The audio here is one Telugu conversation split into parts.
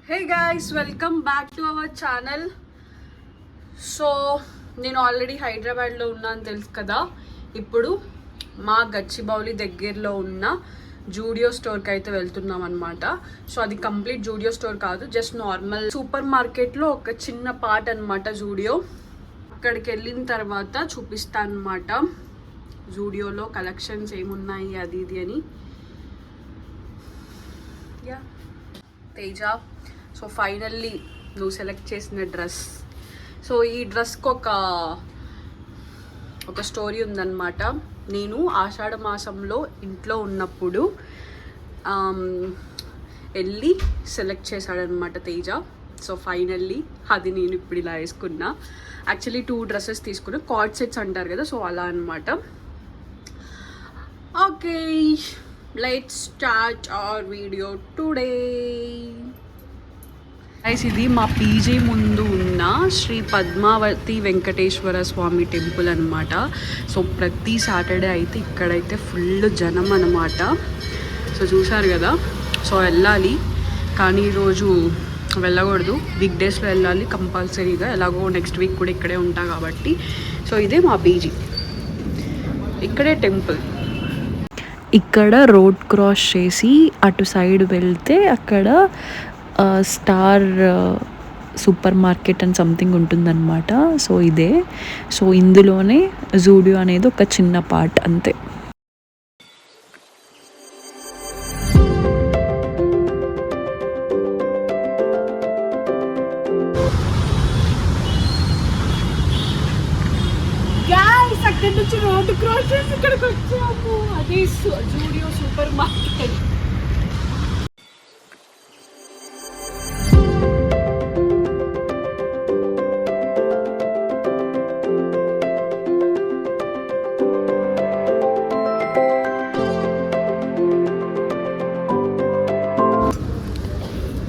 Hey guys, welcome back to our channel. So నేను ఆల్రెడీ హైదరాబాద్లో ఉన్నాను తెలుసు కదా. ఇప్పుడు మా గచ్చిబౌలి దగ్గరలో ఉన్న జూడియో స్టోర్కి అయితే వెళ్తున్నాం అనమాట. సో అది కంప్లీట్ జూడియో స్టోర్ కాదు, జస్ట్ నార్మల్ సూపర్ మార్కెట్లో ఒక చిన్న పార్ట్ అనమాట జూడియో. అక్కడికి వెళ్ళిన తర్వాత చూపిస్తాను అనమాట జూడియోలో కలెక్షన్స్ ఏమున్నాయి అది ఇది అని. యా తేజ, సో ఫైనల్లీ నువ్వు సెలెక్ట్ చేసిన డ్రెస్. సో ఈ డ్రెస్కి ఒక స్టోరీ ఉందన్నమాట. నేను ఆషాఢ మాసంలో ఇంట్లో ఉన్నప్పుడు వెళ్ళి సెలెక్ట్ చేశాడనమాట తేజ. సో ఫైనల్లీ అది నేను ఇప్పుడు ఇలా వేసుకున్నా. యాక్చువల్లీ 2 డ్రెస్సెస్ తీసుకున్నా, కార్డ్ సెట్స్ అంటారు కదా, సో అలా అనమాట. Okay, let's start our video today. ఇది మా పీజీ ముందు ఉన్న శ్రీ పద్మావతి వెంకటేశ్వర స్వామి టెంపుల్ అనమాట. సో ప్రతి సాటర్డే అయితే ఇక్కడైతే ఫుల్ జనం అనమాట. సో చూసారు కదా. సో వెళ్ళాలి, కానీ ఈరోజు వెళ్ళకూడదు, వీక్ డేస్లో వెళ్ళాలి కంపల్సరీగా. ఎలాగో నెక్స్ట్ వీక్ కూడా ఇక్కడే ఉంటా కాబట్టి. సో ఇదే మా పీజీ, ఇక్కడే టెంపుల్. ఇక్కడ రోడ్ క్రాస్ చేసి అటు సైడ్ వెళ్తే అక్కడ స్టార్ సూపర్ మార్కెట్ అని సంథింగ్ ఉంటుందన్నమాట. సో ఇదే, సో ఇందులోనే జూడియో అనేది ఒక చిన్న పార్ట్ అంతే. అక్కడి నుంచి రోడ్డు క్రాస్ చేసి ఇక్కడికి వచ్చాము. అదే జూడియో సూపర్ మార్కెట్.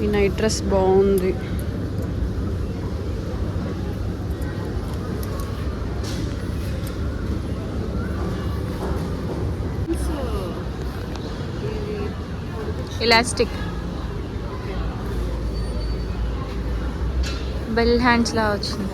ఈ నైట్ డ్రెస్ బాగుంది. ఎలాస్టిక్ బెల్ హ్యాండ్స్ లా వచ్చింది.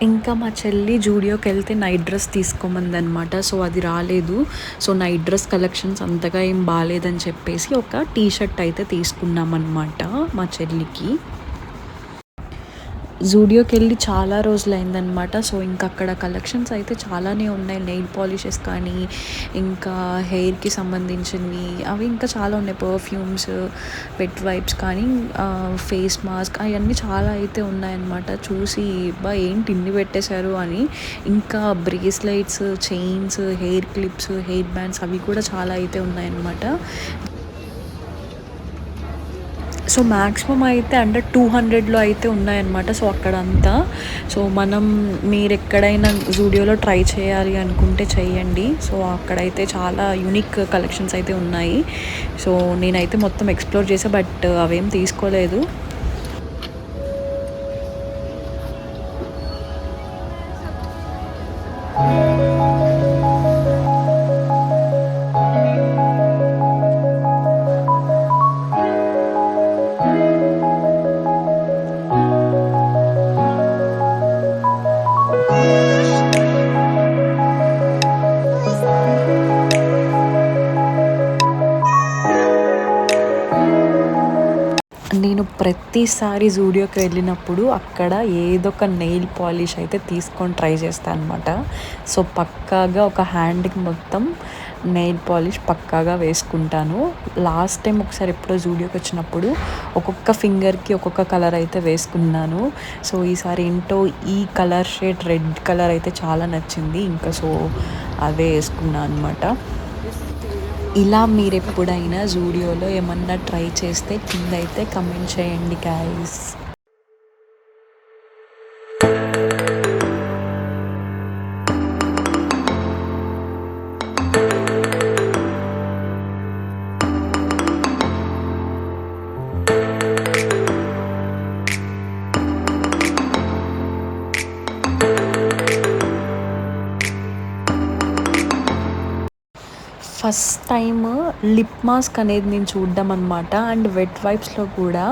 ఇంకా మా చెల్లి జూడియోకి వెళ్తే నైట్ డ్రెస్ తీసుకోమందనమాట. సో అది రాలేదు. సో నైట్ డ్రెస్ కలెక్షన్స్ అంతగా ఏం బాగాలేదని చెప్పేసి ఒక టీషర్ట్ అయితే తీసుకున్నాం అనమాట మా చెల్లికి. జూడియోకి వెళ్ళి చాలా రోజులు అయిందనమాట. సో ఇంకా అక్కడ కలెక్షన్స్ అయితే చాలానే ఉన్నాయి. నెయిల్ పాలిషెస్ కానీ, ఇంకా హెయిర్కి సంబంధించినవి అవి ఇంకా చాలా ఉన్నాయి. పర్ఫ్యూమ్స్, వెట్ వైప్స్ కానీ, ఫేస్ మాస్క్ అవన్నీ చాలా అయితే ఉన్నాయన్నమాట. చూసి ఏంటి ఇన్ని పెట్టేశారు అని. ఇంకా bracelets, chains, hair clips, hair bands అవి కూడా చాలా అయితే ఉన్నాయన్నమాట. సో మ్యాక్సిమం అయితే అండర్ 200లో అయితే ఉన్నాయన్నమాట. సో అక్కడంతా. సో మీరు ఎక్కడైనా జూడియోలో ట్రై చేయాలి అనుకుంటే చెయ్యండి. సో అక్కడైతే చాలా యూనిక్ కలెక్షన్స్ అయితే ఉన్నాయి. సో నేనైతే మొత్తం ఎక్స్ప్లోర్ చేసా, బట్ అవేం తీసుకోలేదు. నేను ప్రతిసారి జూడియోకి వెళ్ళినప్పుడు అక్కడ ఏదో ఒక నెయిల్ పాలిష్ అయితే తీసుకొని ట్రై చేస్తాను అనమాట. సో పక్కాగా ఒక హ్యాండ్కి మొత్తం నెయిల్ పాలిష్ పక్కాగా వేసుకుంటాను. లాస్ట్ టైం ఒకసారి ఎప్పుడో జూడియోకి వచ్చినప్పుడు ఒక్కొక్క ఫింగర్కి ఒక్కొక్క కలర్ అయితే వేసుకున్నాను. సో ఈసారి ఏంటో ఈ కలర్ షేడ్ రెడ్ కలర్ అయితే చాలా నచ్చింది. ఇంకా సో అదే వేసుకున్నాను అనమాట. ఇలా మీరు ఎప్పుడైనా జూడియోలో ఏమన్నా ట్రై చేస్తే కింద అయితే కమెంట్ చేయండి guys. First time lip mask అనేది నేను చూడడం అనమాట. అండ్ వెట్ వైప్స్లో కూడా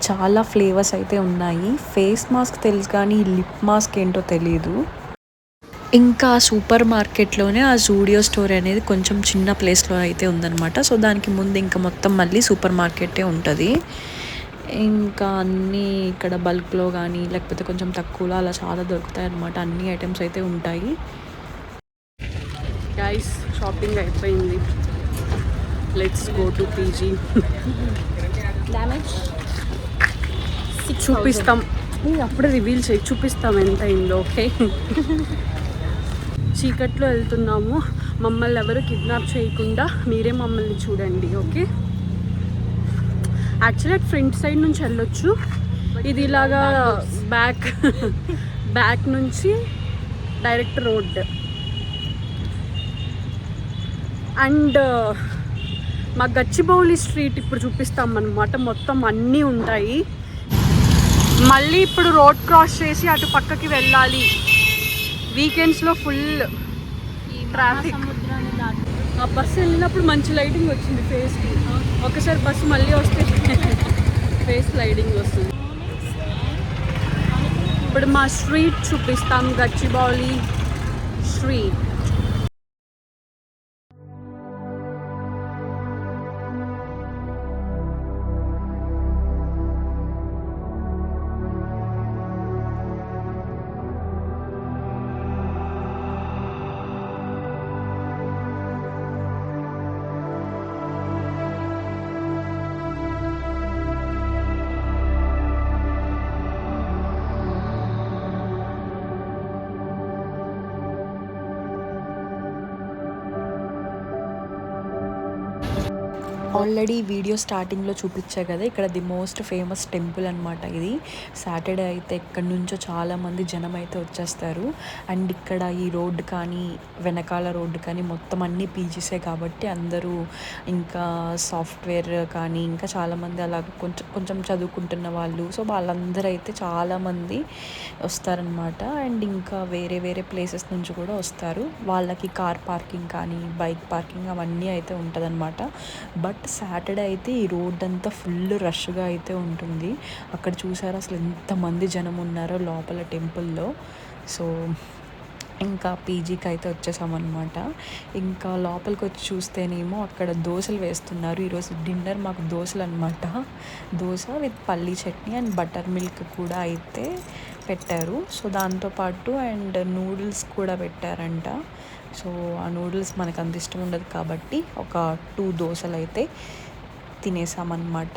చాలా ఫ్లేవర్స్ అయితే ఉన్నాయి. ఫేస్ మాస్క్ తెలుసు కానీ లిప్ మాస్క్ ఏంటో తెలీదు. ఇంకా సూపర్ మార్కెట్లోనే ఆ జూడియో స్టోర్ అనేది కొంచెం చిన్న ప్లేస్లో అయితే ఉందన్నమాట. సో దానికి ముందు ఇంకా మొత్తం మళ్ళీ సూపర్ మార్కెటే ఉంటుంది. ఇంకా అన్నీ ఇక్కడ బల్క్లో కానీ లేకపోతే కొంచెం తక్కువలో అలా చాలా దొరుకుతాయి అన్నమాట. అన్ని ఐటమ్స్ అయితే ఉంటాయి. గైస్ షాపింగ్ అయిపోయింది. Let's go to PG. చూపిస్తాం, అప్పుడే రివీల్ చేయి, చూపిస్తాం ఎంత అయిందో. ఓకే, చీకట్లో వెళ్తున్నాము. మమ్మల్ని ఎవరు కిడ్నాప్ చేయకుండా మీరే మమ్మల్ని చూడండి. ఓకే, యాక్చువల్లీ ఫ్రంట్ సైడ్ నుంచి వెళ్ళొచ్చు. ఇది ఇలాగా బ్యాక్ నుంచి డైరెక్ట్ రోడ్. అండ్ మా గచ్చిబౌలి స్ట్రీట్ ఇప్పుడు చూపిస్తాం అన్నమాట. మొత్తం అన్నీ ఉంటాయి. మళ్ళీ ఇప్పుడు రోడ్ క్రాస్ చేసి అటు పక్కకి వెళ్ళాలి. వీకెండ్స్లో ఫుల్ ట్రాఫిక్. ఆ బస్సు వెళ్ళినప్పుడు మంచి లైటింగ్ వచ్చింది ఫేస్కి. ఒకసారి బస్సు మళ్ళీ వస్తే ఫేస్ లైటింగ్ వస్తుంది. ఇప్పుడు మా స్ట్రీట్ చూపిస్తాం, గచ్చిబౌలి స్ట్రీట్. ఆల్రెడీ వీడియో స్టార్టింగ్లో చూపించా కదా, ఇక్కడ ది మోస్ట్ ఫేమస్ టెంపుల్ అనమాట. ఇది సాటర్డే అయితే ఎక్కడి నుంచో చాలామంది జనం అయితే వచ్చేస్తారు. అండ్ ఇక్కడ ఈ రోడ్డు కానీ వెనకాల రోడ్డు కానీ మొత్తం అన్నీ పీజీసే కాబట్టి అందరూ ఇంకా సాఫ్ట్వేర్ కానీ ఇంకా చాలామంది అలా కొంచెం చదువుకుంటున్న వాళ్ళు, సో వాళ్ళందరూ అయితే చాలామంది వస్తారనమాట. అండ్ ఇంకా వేరే వేరే ప్లేసెస్ నుంచి కూడా వస్తారు. వాళ్ళకి కార్ పార్కింగ్ కానీ బైక్ పార్కింగ్ అవన్నీ అయితే ఉంటుందన్నమాట. బట్ సాటర్డే అయితే ఈ రోడ్ అంతా ఫుల్ రష్గా అయితే ఉంటుంది. అక్కడ చూసారు అసలు ఎంతమంది జనం ఉన్నారో లోపల టెంపుల్లో. సో ఇంకా పీజీకి అయితే వచ్చేసామన్నమాట. ఇంకా లోపలికి వచ్చి చూస్తేనేమో అక్కడ దోశలు వేస్తున్నారు. ఈరోజు డిన్నర్ మాకు దోశలు అనమాట. దోశ విత్ పల్లీ చట్నీ అండ్ బటర్ మిల్క్ కూడా అయితే పెట్టారు. సో దాంతోపాటు అండ్ నూడిల్స్ కూడా పెట్టారంట. సో ఆ నూడిల్స్ మనకు అంత ఇష్టం ఉండదు కాబట్టి ఒక 2 దోశలు అయితే తినేసామన్నమాట.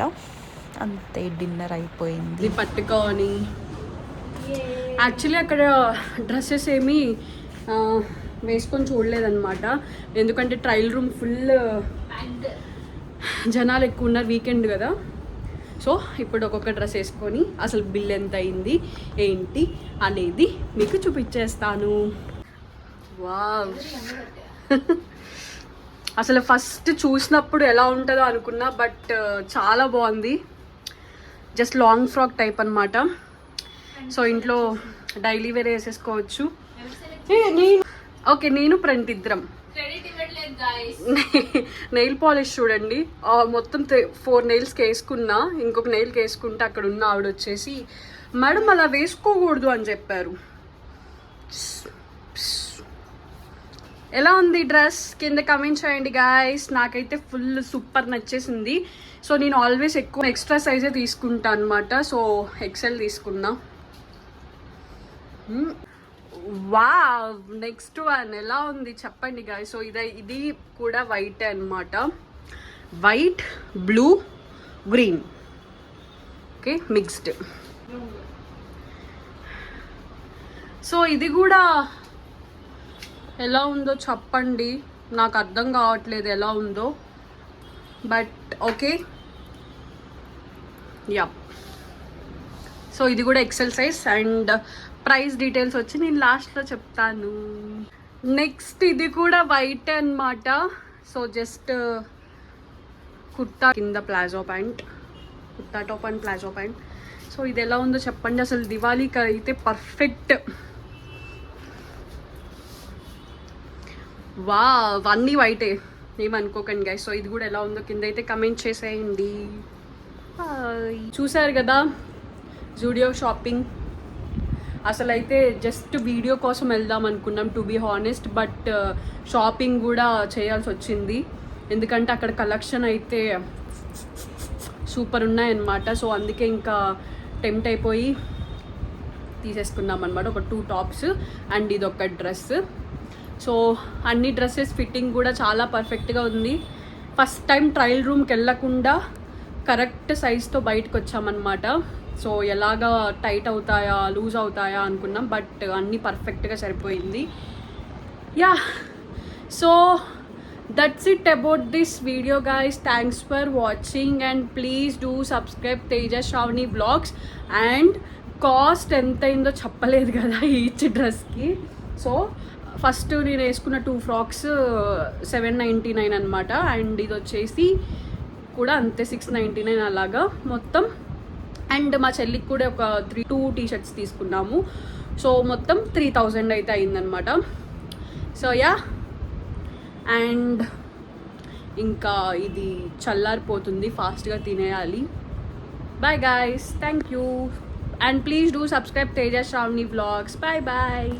అంతే, డిన్నర్ అయిపోయింది. ఇది పట్టుకొని యాక్చువల్లీ అక్కడ డ్రెస్సెస్ ఏమీ వేసుకొని చూడలేదన్నమాట. ఎందుకంటే ట్రయల్ రూమ్ ఫుల్ జనాలు ఎక్కువ ఉన్నారు, వీకెండ్ కదా. సో ఇప్పుడు ఒక్కొక్క డ్రెస్ వేసుకొని అసలు బిల్ ఎంత అయింది ఏంటి అనేది మీకు చూపించేస్తాను. వావ్, అసలు ఫస్ట్ చూసినప్పుడు ఎలా ఉంటుందో అనుకున్నా, బట్ చాలా బాగుంది. జస్ట్ లాంగ్ ఫ్రాక్ టైప్ అనమాట. సో ఇంట్లో డైలీ వేర్ వేసేసుకోవచ్చు. నేను ఫ్రంట్ ఇద్దరం. నెయిల్ పాలిష్ చూడండి, మొత్తం 4 నెయిల్స్కి వేసుకున్నా. ఇంకొక నెయిల్కి వేసుకుంటే అక్కడ ఉన్న ఆవిడ వచ్చేసి మేడం అలా వేసుకోకూడదు అని చెప్పారు. ఎలా ఉంది డ్రెస్ కింద కమెంట్ చేయండి గాయస్. నాకైతే ఫుల్ సూపర్ నచ్చేసింది. సో నేను ఆల్వేస్ ఎక్కువ ఎక్స్ట్రా సైజే తీసుకుంటా అనమాట. సో ఎక్సెల్ తీసుకున్నా. వావ్, నెక్స్ట్ వన్ ఎలా ఉంది చెప్పండి గాయస్. సో ఇది కూడా వైట్ అనమాట. White, blue, green, okay, mixed. So ఇది కూడా ఎలా ఉందో చెప్పండి, నాకు అర్థం కావట్లేదు ఎలా ఉందో. But okay yeah. సో ఇది కూడా Excel size and price details వచ్చి నేను లాస్ట్లో చెప్తాను. నెక్స్ట్ ఇది కూడా వైట్ అన్నమాట. సో జస్ట్ కుర్తా కింద palazzo pant, kurta top and palazzo pant. So ఇది ఎలా ఉందో చెప్పండి. అసలు దివాళీకి అయితే పర్ఫెక్ట్. వా అన్నీ వైటే, ఏమనుకోకండి గైస్. సో ఇది కూడా ఎలా ఉందో కింద అయితే కమెంట్ చేసేయండి. చూసారు కదా జూడియో షాపింగ్. అసలు అయితే జస్ట్ వీడియో కోసం వెళ్దాం అనుకున్నాం to be honest, but shopping కూడా చేయాల్సి వచ్చింది. ఎందుకంటే అక్కడ కలెక్షన్ అయితే సూపర్ ఉన్నాయన్నమాట. సో అందుకే ఇంకా టెంప్ట్ అయిపోయి తీసేసుకున్నాం అనమాట. ఒక 2 టాప్స్ అండ్ ఇది ఒక డ్రెస్. సో అన్ని డ్రెస్సెస్ ఫిట్టింగ్ కూడా చాలా పర్ఫెక్ట్గా ఉంది. ఫస్ట్ టైం ట్రయల్ రూమ్కి వెళ్ళకుండా కరెక్ట్ సైజ్తో బయటకు వచ్చామన్నమాట. సో ఎలాగా టైట్ అవుతాయా లూజ్ అవుతాయా అనుకున్నాం, బట్ అన్నీ పర్ఫెక్ట్గా సరిపోయింది. Yeah, so that's it about this video guys. Thanks for watching and please do subscribe Teja Sravani blogs. And cost ఎంత అయిందో చెప్పలేదు కదా ఈచ్ డ్రెస్కి. సో ఫస్ట్ నేను వేసుకున్న 2 ఫ్రాక్స్ $799 అనమాట. అండ్ ఇది వచ్చేసి కూడా అంతే $699 అలాగా మొత్తం. అండ్ మా చెల్లికి కూడా ఒక 2 టీ-షర్ట్స్ తీసుకున్నాము. సో మొత్తం 3000 అయితే అయిందనమాట. సో యా, అండ్ ఇంకా ఇది చల్లారిపోతుంది, ఫాస్ట్గా తినేయాలి. Bye guys, thank you and please do subscribe Teja Sravani vlogs. Bye bye.